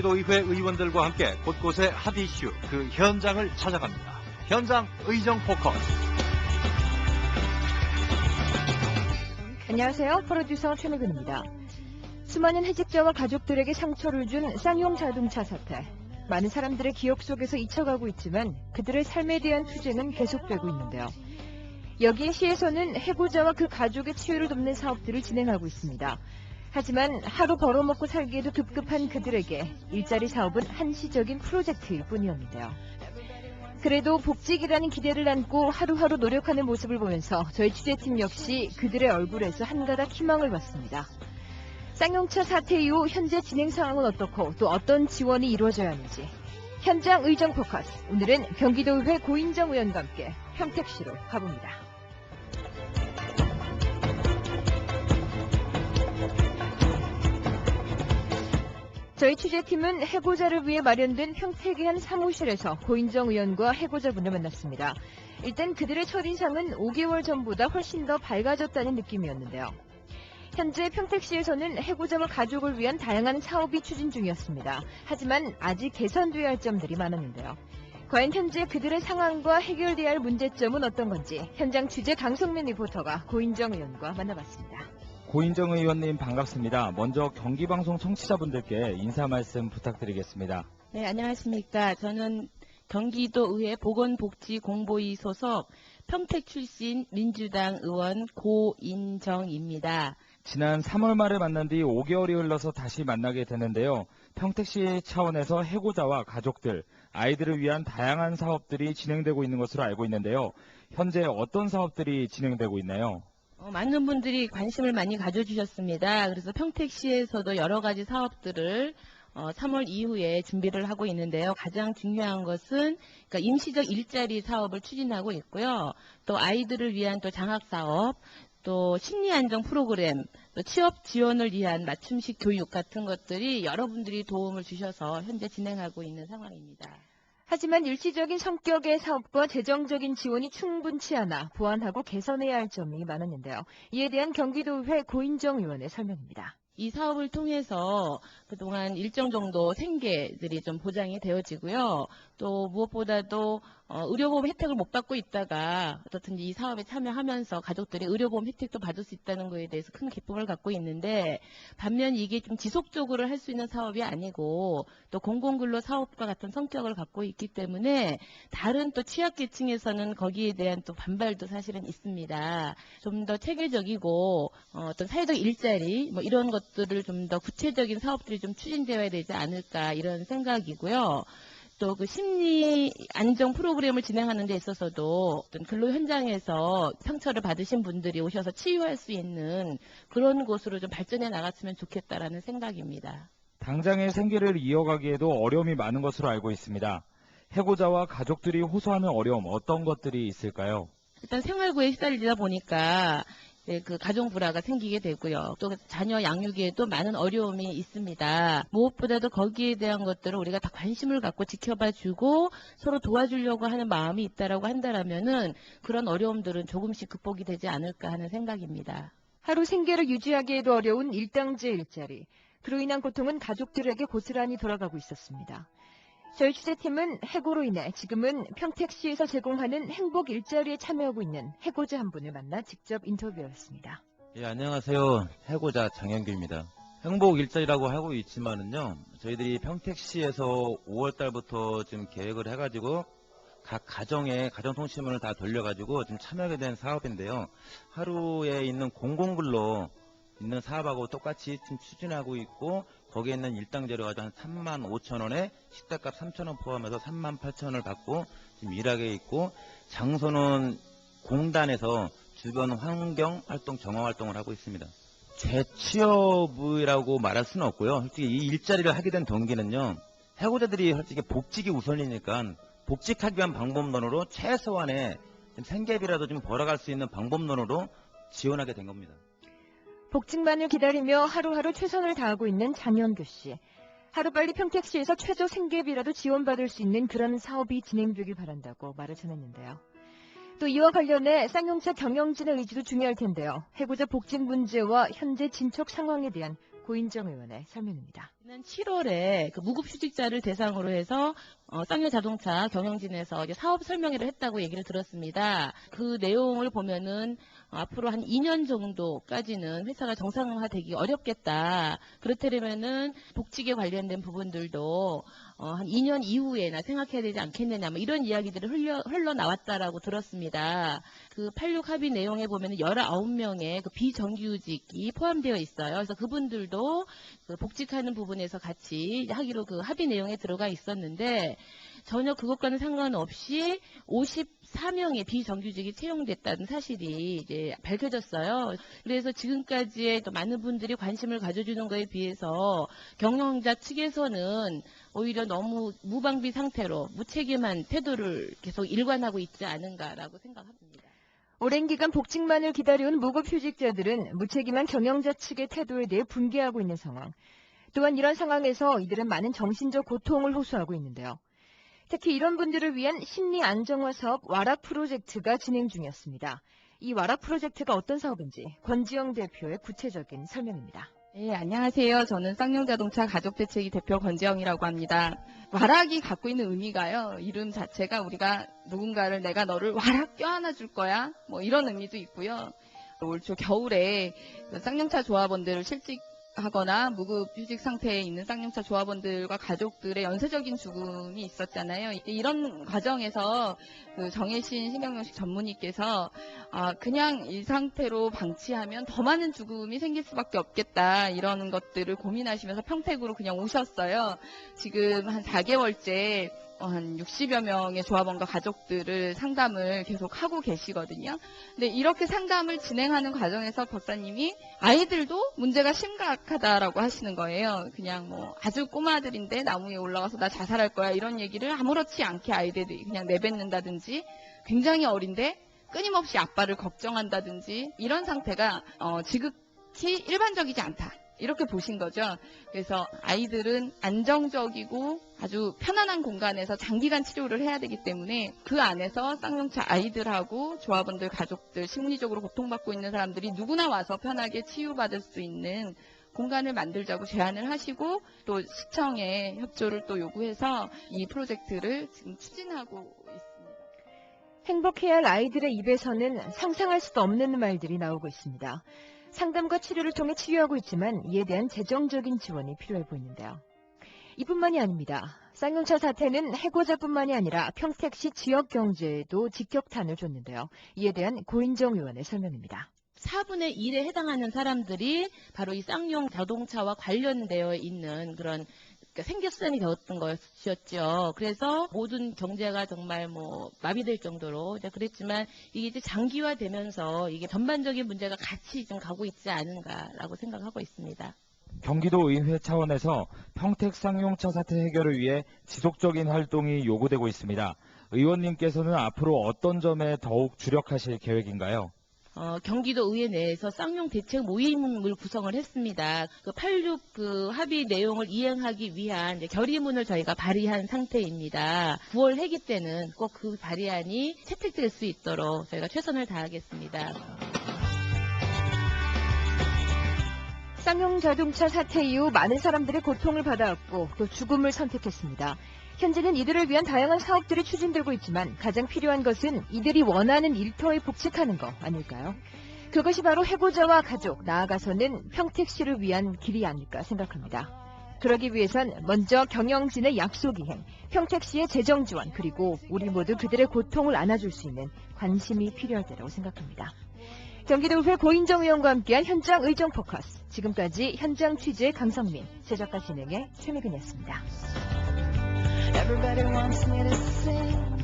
경기도의회 의원들과 함께 곳곳의 핫 이슈, 그 현장을 찾아갑니다. 현장 의정 포커스. 안녕하세요. 프로듀서 최미근입니다. 수많은 해직자와 가족들에게 상처를 준 쌍용 자동차 사태. 많은 사람들의 기억 속에서 잊혀가고 있지만 그들의 삶에 대한 투쟁은 계속되고 있는데요. 여기에 시에서는 해고자와 그 가족의 치유를 돕는 사업들을 진행하고 있습니다. 하지만 하루 벌어먹고 살기에도 급급한 그들에게 일자리 사업은 한시적인 프로젝트일 뿐이었는데요. 그래도 복직이라는 기대를 안고 하루하루 노력하는 모습을 보면서 저희 취재팀 역시 그들의 얼굴에서 한가닥 희망을 봤습니다. 쌍용차 사태 이후 현재 진행 상황은 어떻고 또 어떤 지원이 이루어져야 하는지. 현장 의정 포커스. 오늘은 경기도의회 고인정 의원과 함께 평택시로 가봅니다. 저희 취재팀은 해고자를 위해 마련된 평택의 한 사무실에서 고인정 의원과 해고자분을 만났습니다. 일단 그들의 첫인상은 5개월 전보다 훨씬 더 밝아졌다는 느낌이었는데요. 현재 평택시에서는 해고자와 가족을 위한 다양한 사업이 추진 중이었습니다. 하지만 아직 개선돼야 할 점들이 많았는데요. 과연 현재 그들의 상황과 해결돼야 할 문제점은 어떤 건지 현장 취재 강성민 리포터가 고인정 의원과 만나봤습니다. 고인정 의원님 반갑습니다. 먼저 경기방송 청취자분들께 인사 말씀 부탁드리겠습니다. 네, 안녕하십니까. 저는 경기도의회 보건복지공보위 소속 평택 출신 민주당 의원 고인정입니다. 지난 3월 말에 만난 뒤 5개월이 흘러서 다시 만나게 되는데요. 평택시 차원에서 해고자와 가족들, 아이들을 위한 다양한 사업들이 진행되고 있는 것으로 알고 있는데요. 현재 어떤 사업들이 진행되고 있나요? 많은 분들이 관심을 많이 가져주셨습니다. 그래서 평택시에서도 여러 가지 사업들을 3월 이후에 준비를 하고 있는데요. 가장 중요한 것은 그러니까 임시적 일자리 사업을 추진하고 있고요. 또 아이들을 위한 또 장학사업, 또 심리안정 프로그램, 또 취업 지원을 위한 맞춤식 교육 같은 것들이 여러분들이 도움을 주셔서 현재 진행하고 있는 상황입니다. 하지만 일시적인 성격의 사업과 재정적인 지원이 충분치 않아 보완하고 개선해야 할 점이 많았는데요. 이에 대한 경기도의회 고인정 의원의 설명입니다. 이 사업을 통해서 그동안 일정 정도 생계들이 좀 보장이 되어지고요. 또 무엇보다도 의료보험 혜택을 못 받고 있다가 어떻든지 이 사업에 참여하면서 가족들이 의료보험 혜택도 받을 수 있다는 것에 대해서 큰 기쁨을 갖고 있는데, 반면 이게 좀 지속적으로 할 수 있는 사업이 아니고 또 공공근로 사업과 같은 성격을 갖고 있기 때문에 다른 또 취약계층에서는 거기에 대한 또 반발도 사실은 있습니다. 좀 더 체계적이고 어떤 사회적 일자리 뭐 이런 것들을 좀 더 구체적인 사업들이 좀 추진되어야 되지 않을까 이런 생각이고요. 또 그 심리 안정 프로그램을 진행하는 데 있어서도 어떤 근로 현장에서 상처를 받으신 분들이 오셔서 치유할 수 있는 그런 곳으로 좀 발전해 나갔으면 좋겠다라는 생각입니다. 당장의 생계를 이어가기에도 어려움이 많은 것으로 알고 있습니다. 해고자와 가족들이 호소하는 어려움 어떤 것들이 있을까요? 일단 생활고에 시달리다 보니까 그 가정 불화가 생기게 되고요. 또 자녀 양육에도 많은 어려움이 있습니다. 무엇보다도 거기에 대한 것들을 우리가 다 관심을 갖고 지켜봐주고 서로 도와주려고 하는 마음이 있다라고 한다라면은 그런 어려움들은 조금씩 극복이 되지 않을까 하는 생각입니다. 하루 생계를 유지하기에도 어려운 일당제 일자리. 그로 인한 고통은 가족들에게 고스란히 돌아가고 있었습니다. 저희 취재팀은 해고로 인해 지금은 평택시에서 제공하는 행복 일자리에 참여하고 있는 해고자 한 분을 만나 직접 인터뷰했습니다. 예, 안녕하세요. 해고자 장현규입니다. 행복 일자리라고 하고 있지만은요, 저희들이 평택시에서 5월 달부터 지금 계획을 해가지고 각 가정에 가정통신문을 다 돌려가지고 지금 참여하게 된 사업인데요. 하루에 있는 공공근로 있는 사업하고 똑같이 지금 추진하고 있고, 거기에 있는 일당제로 가지고 한 35,000원에 식대값 3,000원 포함해서 38,000원을 받고 지금 일하게 있고, 장소는 공단에서 주변 환경 활동, 정화 활동을 하고 있습니다. 재취업이라고 말할 수는 없고요. 솔직히 이 일자리를 하게 된 동기는요, 해고자들이 솔직히 복직이 우선이니까 복직하기 위한 방법론으로 최소한의 생계비라도 좀 벌어갈 수 있는 방법론으로 지원하게 된 겁니다. 복직만을 기다리며 하루하루 최선을 다하고 있는 장현규 씨. 하루빨리 평택시에서 최저 생계비라도 지원받을 수 있는 그런 사업이 진행되길 바란다고 말을 전했는데요. 또 이와 관련해 쌍용차 경영진의 의지도 중요할 텐데요. 해고자 복직 문제와 현재 진척 상황에 대한 고인정 의원의 설명입니다. 지난 7월에 그 무급휴직자를 대상으로 해서 쌍용 자동차 경영진에서 이제 사업 설명회를 했다고 얘기를 들었습니다. 그 내용을 보면은 앞으로 한 2년 정도까지는 회사가 정상화되기 어렵겠다. 그렇다면은 복직에 관련된 부분들도 한 2년 이후에나 생각해야 되지 않겠느냐, 뭐 이런 이야기들이 흘러나왔다라고 들었습니다. 그 86 합의 내용에 보면은 19명의 그 비정규직이 포함되어 있어요. 그래서 그분들도 그 복직하는 부분에서 같이 하기로 그 합의 내용에 들어가 있었는데 전혀 그것과는 상관없이 54명의 비정규직이 채용됐다는 사실이 이제 밝혀졌어요. 그래서 지금까지의 또 많은 분들이 관심을 가져주는 것에 비해서 경영자 측에서는 오히려 너무 무방비 상태로 무책임한 태도를 계속 일관하고 있지 않은가라고 생각합니다. 오랜 기간 복직만을 기다려온 무급휴직자들은 무책임한 경영자 측의 태도에 대해 분개하고 있는 상황. 또한 이런 상황에서 이들은 많은 정신적 고통을 호소하고 있는데요. 특히 이런 분들을 위한 심리 안정화 사업 와락 프로젝트가 진행 중이었습니다. 이 와락 프로젝트가 어떤 사업인지 권지영 대표의 구체적인 설명입니다. 네, 안녕하세요. 저는 쌍용자동차 가족대책위 대표 권지영이라고 합니다. 와락이 갖고 있는 의미가요. 이름 자체가 우리가 누군가를 내가 너를 와락 껴안아 줄 거야. 뭐 이런 의미도 있고요. 올 초 겨울에 쌍용차 조합원들을 실직하거나 무급휴직 상태에 있는 쌍용차 조합원들과 가족들의 연쇄적인 죽음이 있었잖아요. 이런 과정에서 그 정혜신 신경영식 전문의께서 그냥 이 상태로 방치하면 더 많은 죽음이 생길 수밖에 없겠다, 이런 것들을 고민하시면서 평택으로 그냥 오셨어요. 지금 한 4개월째 한 60여 명의 조합원과 가족들을 상담을 계속 하고 계시거든요. 근데 이렇게 상담을 진행하는 과정에서 박사님이 아이들도 문제가 심각하다라고 하시는 거예요. 그냥 뭐 아주 꼬마들인데 나무에 올라가서 나 자살할 거야, 이런 얘기를 아무렇지 않게 아이들이 그냥 내뱉는다든지, 굉장히 어린데 끊임없이 아빠를 걱정한다든지, 이런 상태가 지극히 일반적이지 않다, 이렇게 보신 거죠. 그래서 아이들은 안정적이고 아주 편안한 공간에서 장기간 치료를 해야 되기 때문에 그 안에서 쌍용차 아이들하고 조합원들, 가족들, 심리적으로 고통받고 있는 사람들이 누구나 와서 편하게 치유받을 수 있는 공간을 만들자고 제안을 하시고, 또 시청에 협조를 또 요구해서 이 프로젝트를 지금 추진하고 있습니다. 행복해야 할 아이들의 입에서는 상상할 수도 없는 말들이 나오고 있습니다. 상담과 치료를 통해 치유하고 있지만 이에 대한 재정적인 지원이 필요해 보이는데요. 이뿐만이 아닙니다. 쌍용차 사태는 해고자뿐만이 아니라 평택시 지역 경제에도 직격탄을 줬는데요. 이에 대한 고인정 의원의 설명입니다. 4분의 1에 해당하는 사람들이 바로 이 쌍용 자동차와 관련되어 있는 그런 생계수단이 되었던 것이었죠. 그래서 모든 경제가 정말 뭐 마비될 정도로 이제 그랬지만, 이게 이제 장기화되면서 이게 전반적인 문제가 같이 좀 가고 있지 않은가라고 생각하고 있습니다. 경기도 의회 차원에서 평택 쌍용차 사태 해결을 위해 지속적인 활동이 요구되고 있습니다. 의원님께서는 앞으로 어떤 점에 더욱 주력하실 계획인가요? 경기도 의회 내에서 쌍용 대책 모임을 구성을 했습니다. 그 86 그 합의 내용을 이행하기 위한 이제 결의문을 저희가 발의한 상태입니다. 9월 회기 때는 꼭 그 발의안이 채택될 수 있도록 저희가 최선을 다하겠습니다. 쌍용 자동차 사태 이후 많은 사람들의 고통을 받아왔고 또 죽음을 선택했습니다. 현재는 이들을 위한 다양한 사업들이 추진되고 있지만 가장 필요한 것은 이들이 원하는 일터에 복직하는 거 아닐까요? 그것이 바로 해고자와 가족, 나아가서는 평택시를 위한 길이 아닐까 생각합니다. 그러기 위해선 먼저 경영진의 약속 이행, 평택시의 재정 지원, 그리고 우리 모두 그들의 고통을 안아줄 수 있는 관심이 필요할 때라고 생각합니다. 경기도의회 고인정 의원과 함께한 현장 의정 포커스. 지금까지 현장 취재 강성민, 제작과 진행의 최미근이었습니다. Everybody wants me to sing.